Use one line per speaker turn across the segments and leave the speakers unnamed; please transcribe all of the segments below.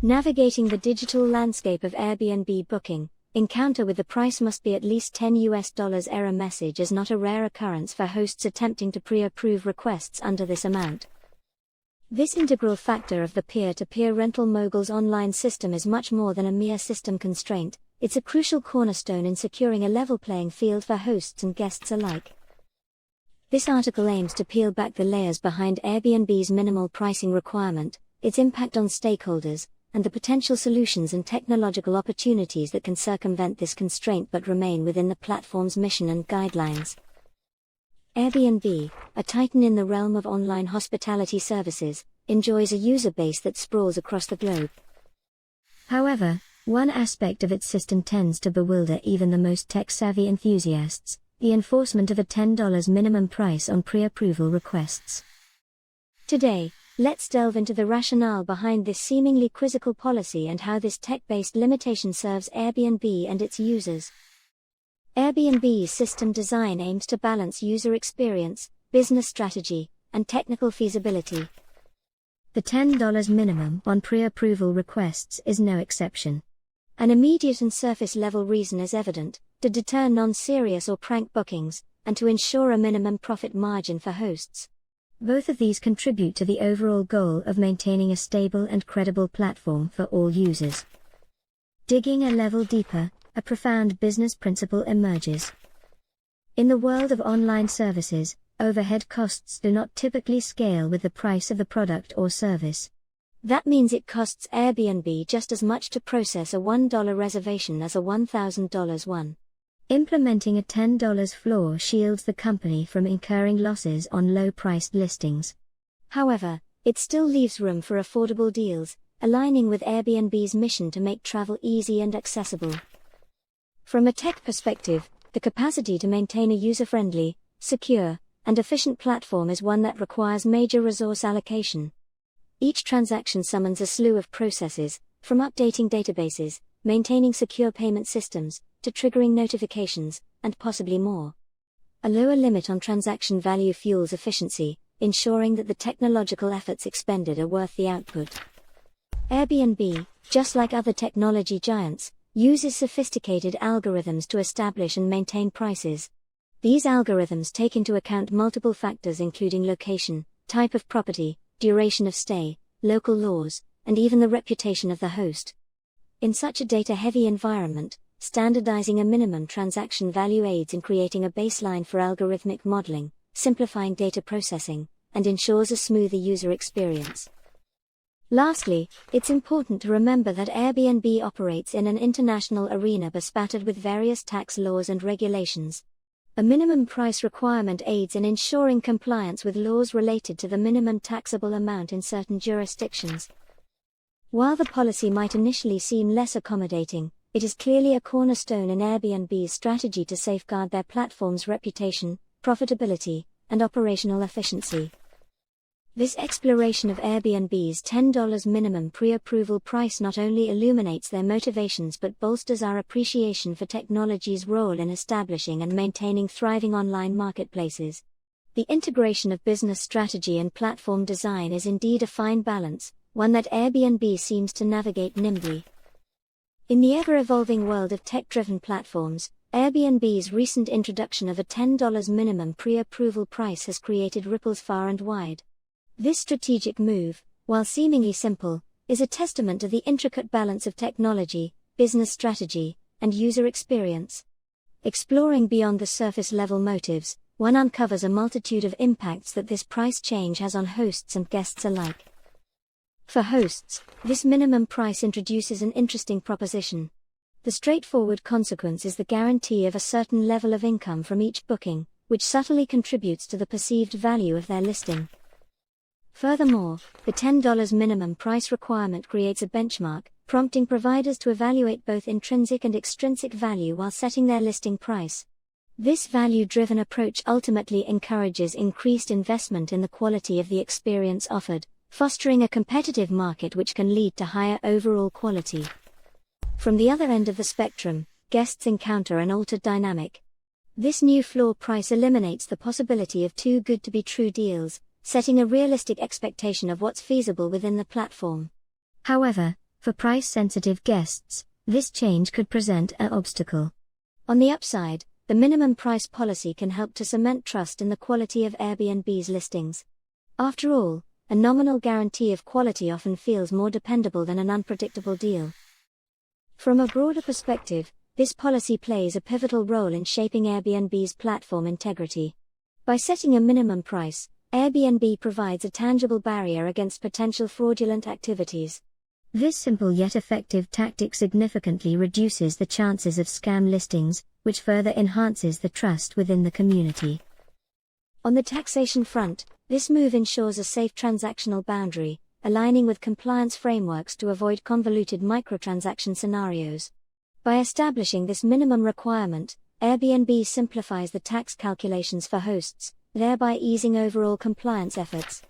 Navigating the digital landscape of Airbnb booking, encounter with the price must be at least $10 error message is not a rare occurrence for hosts attempting to pre-approve requests under this amount. This integral factor of the peer-to-peer rental mogul's online system is much more than a mere system constraint, it's a crucial cornerstone in securing a level playing field for hosts and guests alike. This article aims to peel back the layers behind Airbnb's minimal pricing requirement, its impact on stakeholders, and the potential solutions and technological opportunities that can circumvent this constraint but remain within the platform's mission and guidelines. Airbnb, a titan in the realm of online hospitality services, enjoys a user base that sprawls across the globe. However, one aspect of its system tends to bewilder even the most tech-savvy enthusiasts: the enforcement of a $10 minimum price on pre-approval requests. Today, let's delve into the rationale behind this seemingly quizzical policy and how this tech-based limitation serves Airbnb and its users. Airbnb's system design aims to balance user experience, business strategy, and technical feasibility. The $10 minimum on pre-approval requests is no exception. An immediate and surface-level reason is evident: to deter non-serious or prank bookings, and to ensure a minimum profit margin for hosts. Both of these contribute to the overall goal of maintaining a stable and credible platform for all users. Digging a level deeper, a profound business principle emerges. In the world of online services, overhead costs do not typically scale with the price of the product or service. That means it costs Airbnb just as much to process a $1 reservation as a $1,000 one. Implementing a $10 floor shields the company from incurring losses on low-priced listings. However, it still leaves room for affordable deals, aligning with Airbnb's mission to make travel easy and accessible. From a tech perspective, the capacity to maintain a user-friendly, secure, and efficient platform is one that requires major resource allocation. Each transaction summons a slew of processes, from updating databases, maintaining secure payment systems, to triggering notifications, and possibly more. A lower limit on transaction value fuels efficiency, ensuring that the technological efforts expended are worth the output. Airbnb, just like other technology giants, uses sophisticated algorithms to establish and maintain prices. These algorithms take into account multiple factors including location, type of property, duration of stay, local laws, and even the reputation of the host. In such a data-heavy environment, standardizing a minimum transaction value aids in creating a baseline for algorithmic modeling, simplifying data processing, and ensures a smoother user experience. Lastly, it's important to remember that Airbnb operates in an international arena bespattered with various tax laws and regulations. A minimum price requirement aids in ensuring compliance with laws related to the minimum taxable amount in certain jurisdictions. While the policy might initially seem less accommodating, it is clearly a cornerstone in Airbnb's strategy to safeguard their platform's reputation, profitability, and operational efficiency. This exploration of Airbnb's $10 minimum pre-approval price not only illuminates their motivations but bolsters our appreciation for technology's role in establishing and maintaining thriving online marketplaces. The integration of business strategy and platform design is indeed a fine balance, one that Airbnb seems to navigate nimbly. In the ever-evolving world of tech-driven platforms, Airbnb's recent introduction of a $10 minimum pre-approval price has created ripples far and wide. This strategic move, while seemingly simple, is a testament to the intricate balance of technology, business strategy, and user experience. Exploring beyond the surface-level motives, one uncovers a multitude of impacts that this price change has on hosts and guests alike. For hosts, this minimum price introduces an interesting proposition. The straightforward consequence is the guarantee of a certain level of income from each booking, which subtly contributes to the perceived value of their listing. Furthermore, the $10 minimum price requirement creates a benchmark, prompting providers to evaluate both intrinsic and extrinsic value while setting their listing price. This value-driven approach ultimately encourages increased investment in the quality of the experience offered, fostering a competitive market which can lead to higher overall quality. From the other end of the spectrum, guests encounter an altered dynamic. This new floor price eliminates the possibility of too good to be true deals, setting a realistic expectation of what's feasible within the platform. However, For price-sensitive guests, this change could present an obstacle. On the upside, the minimum price policy can help to cement trust in the quality of Airbnb's listings. After all, a nominal guarantee of quality often feels more dependable than an unpredictable deal. From a broader perspective, this policy plays a pivotal role in shaping Airbnb's platform integrity. By setting a minimum price, Airbnb provides a tangible barrier against potential fraudulent activities. This simple yet effective tactic significantly reduces the chances of scam listings, which further enhances the trust within the community. On the taxation front, this move ensures a safe transactional boundary, aligning with compliance frameworks to avoid convoluted microtransaction scenarios. By establishing this minimum requirement, Airbnb simplifies the tax calculations for hosts, thereby easing overall compliance efforts.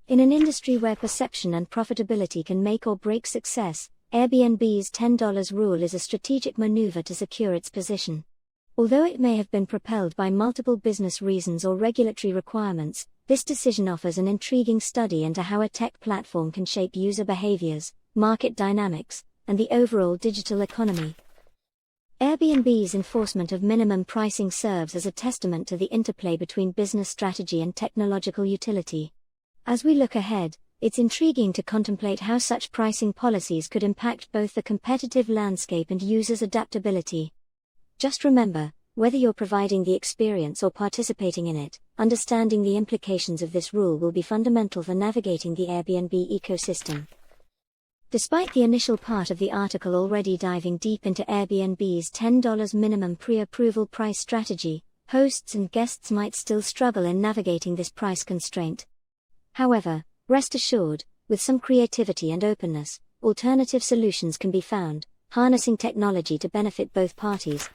In an industry where perception and profitability can make or break success, Airbnb's $10 rule is a strategic maneuver to secure its position. Although it may have been propelled by multiple business reasons or regulatory requirements, this decision offers an intriguing study into how a tech platform can shape user behaviors, market dynamics, and the overall digital economy. Airbnb's enforcement of minimum pricing serves as a testament to the interplay between business strategy and technological utility. As we look ahead, it's intriguing to contemplate how such pricing policies could impact both the competitive landscape and users' adaptability. Just remember, whether you're providing the experience or participating in it, understanding the implications of this rule will be fundamental for navigating the Airbnb ecosystem. Despite the initial part of the article already diving deep into Airbnb's $10 minimum pre-approval price strategy, hosts and guests might still struggle in navigating this price constraint. However, rest assured, with some creativity and openness, alternative solutions can be found, harnessing technology to benefit both parties.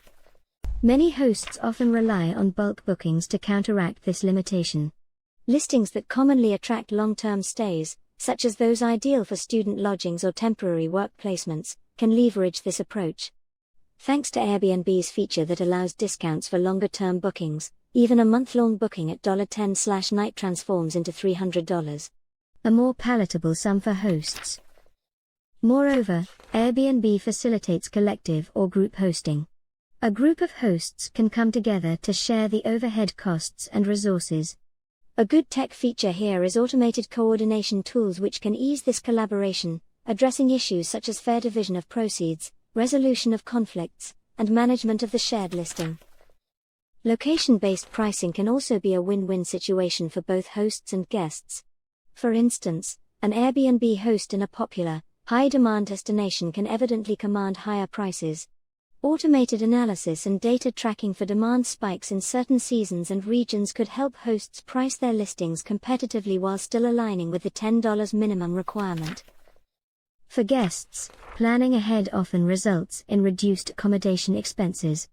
Many hosts often rely on bulk bookings to counteract this limitation. Listings that commonly attract long-term stays, such as those ideal for student lodgings or temporary work placements, can leverage this approach. Thanks to Airbnb's feature that allows discounts for longer-term bookings, even a month-long booking at $10/night transforms into $300. A more palatable sum for hosts. Moreover, Airbnb facilitates collective or group hosting. A group of hosts can come together to share the overhead costs and resources. A good tech feature here is automated coordination tools which can ease this collaboration, addressing issues such as fair division of proceeds, resolution of conflicts, and management of the shared listing. Location-based pricing can also be a win-win situation for both hosts and guests. For instance, an Airbnb host in a popular, high-demand destination can evidently command higher prices. Automated analysis and data tracking for demand spikes in certain seasons and regions could help hosts price their listings competitively while still aligning with the $10 minimum requirement. For guests, planning ahead often results in reduced accommodation expenses.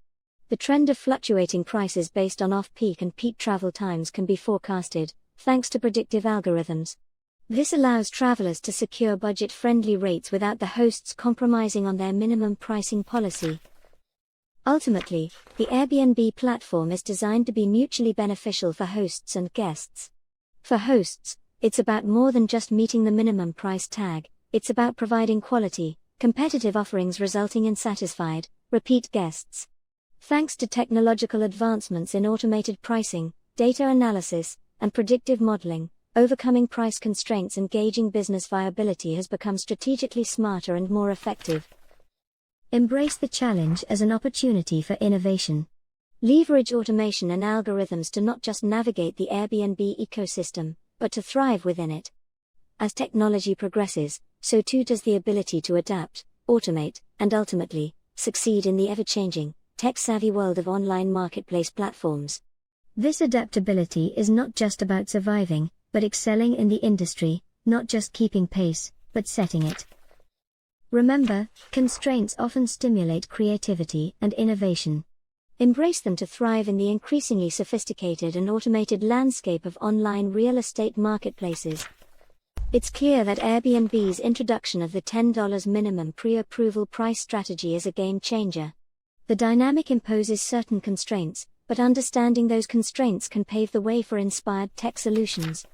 The trend of fluctuating prices based on off-peak and peak travel times can be forecasted, thanks to predictive algorithms. This allows travelers to secure budget-friendly rates without the hosts compromising on their minimum pricing policy. Ultimately, the Airbnb platform is designed to be mutually beneficial for hosts and guests. For hosts, it's about more than just meeting the minimum price tag, it's about providing quality, competitive offerings resulting in satisfied, repeat guests. Thanks to technological advancements in automated pricing, data analysis, and predictive modeling, overcoming price constraints and gauging business viability has become strategically smarter and more effective. Embrace the challenge as an opportunity for innovation. Leverage automation and algorithms to not just navigate the Airbnb ecosystem, but to thrive within it. As technology progresses, so too does the ability to adapt, automate, and ultimately, succeed in the ever-changing, tech-savvy world of online marketplace platforms. This adaptability is not just about surviving, but excelling in the industry, not just keeping pace, but setting it. Remember, constraints often stimulate creativity and innovation. Embrace them to thrive in the increasingly sophisticated and automated landscape of online real estate marketplaces. It's clear that Airbnb's introduction of the $10 minimum pre-approval price strategy is a game changer. The dynamic imposes certain constraints, but understanding those constraints can pave the way for inspired tech solutions.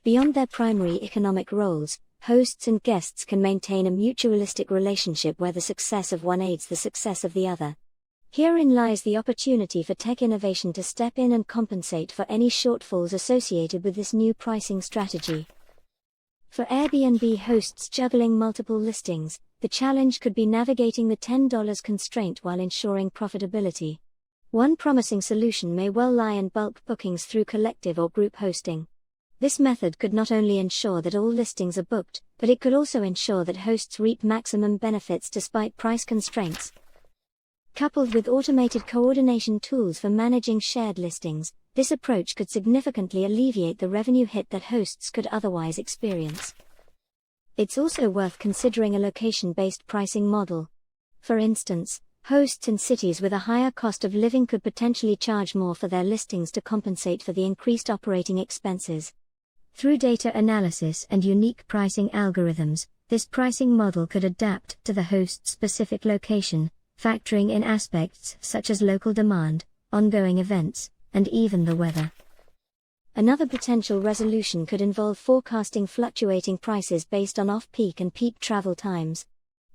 Beyond their primary economic roles, hosts and guests can maintain a mutualistic relationship where the success of one aids the success of the other. Herein lies the opportunity for tech innovation to step in and compensate for any shortfalls associated with this new pricing strategy. For Airbnb hosts juggling multiple listings, the challenge could be navigating the $10 constraint while ensuring profitability. One promising solution may well lie in bulk bookings through collective or group hosting. This method could not only ensure that all listings are booked, but it could also ensure that hosts reap maximum benefits despite price constraints. Coupled with automated coordination tools for managing shared listings, this approach could significantly alleviate the revenue hit that hosts could otherwise experience. It's also worth considering a location-based pricing model. For instance, hosts in cities with a higher cost of living could potentially charge more for their listings to compensate for the increased operating expenses. Through data analysis and unique pricing algorithms, this pricing model could adapt to the host's specific location, factoring in aspects such as local demand, ongoing events, and even the weather. Another potential resolution could involve forecasting fluctuating prices based on off-peak and peak travel times.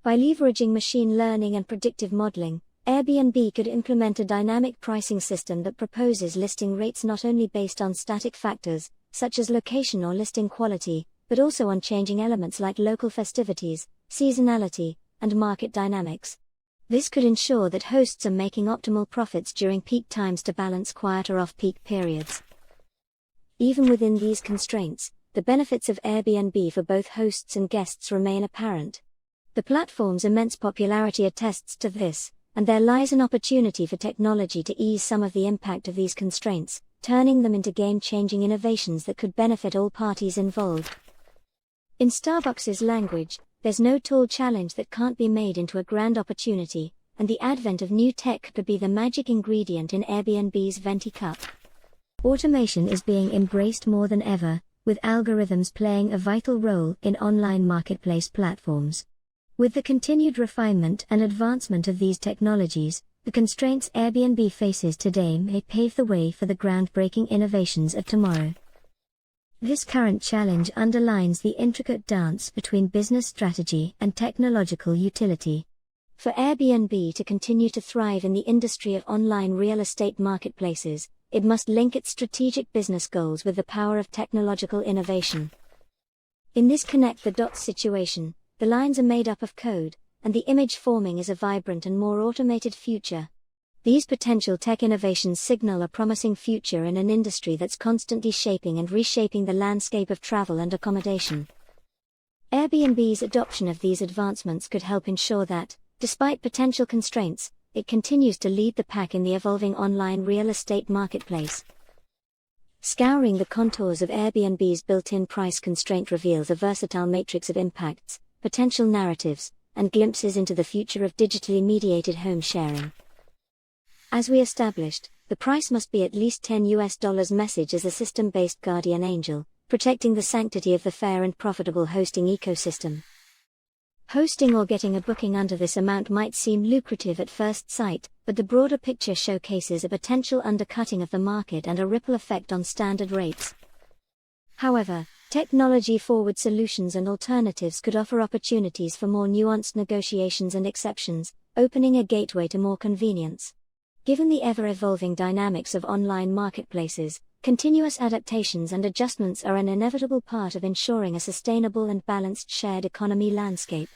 By leveraging machine learning and predictive modeling, Airbnb could implement a dynamic pricing system that proposes listing rates not only based on static factors, such as location or listing quality, but also on changing elements like local festivities, seasonality, and market dynamics. This could ensure that hosts are making optimal profits during peak times to balance quieter off-peak periods. Even within these constraints, the benefits of Airbnb for both hosts and guests remain apparent. The platform's immense popularity attests to this, and there lies an opportunity for technology to ease some of the impact of these constraints, turning them into game-changing innovations that could benefit all parties involved. In Starbucks's language, there's no tall challenge that can't be made into a grand opportunity, and the advent of new tech could be the magic ingredient in Airbnb's venti cup. Automation is being embraced more than ever, with algorithms playing a vital role in online marketplace platforms. With the continued refinement and advancement of these technologies, the constraints Airbnb faces today may pave the way for the groundbreaking innovations of tomorrow. This current challenge underlines the intricate dance between business strategy and technological utility. For Airbnb to continue to thrive in the industry of online real estate marketplaces, it must link its strategic business goals with the power of technological innovation. In this connect-the-dots situation, the lines are made up of code, and the image forming is a vibrant and more automated future. These potential tech innovations signal a promising future in an industry that's constantly shaping and reshaping the landscape of travel and accommodation. Airbnb's adoption of these advancements could help ensure that, despite potential constraints, it continues to lead the pack in the evolving online real estate marketplace. Scouring the contours of Airbnb's built-in price constraint reveals a versatile matrix of impacts, potential narratives, and glimpses into the future of digitally mediated home sharing. As we established, the price must be at least $10 message as a system-based guardian angel, protecting the sanctity of the fair and profitable hosting ecosystem. Hosting or getting a booking under this amount might seem lucrative at first sight, but the broader picture showcases a potential undercutting of the market and a ripple effect on standard rates. However, technology-forward solutions and alternatives could offer opportunities for more nuanced negotiations and exceptions, opening a gateway to more convenience. Given the ever-evolving dynamics of online marketplaces, continuous adaptations and adjustments are an inevitable part of ensuring a sustainable and balanced shared economy landscape.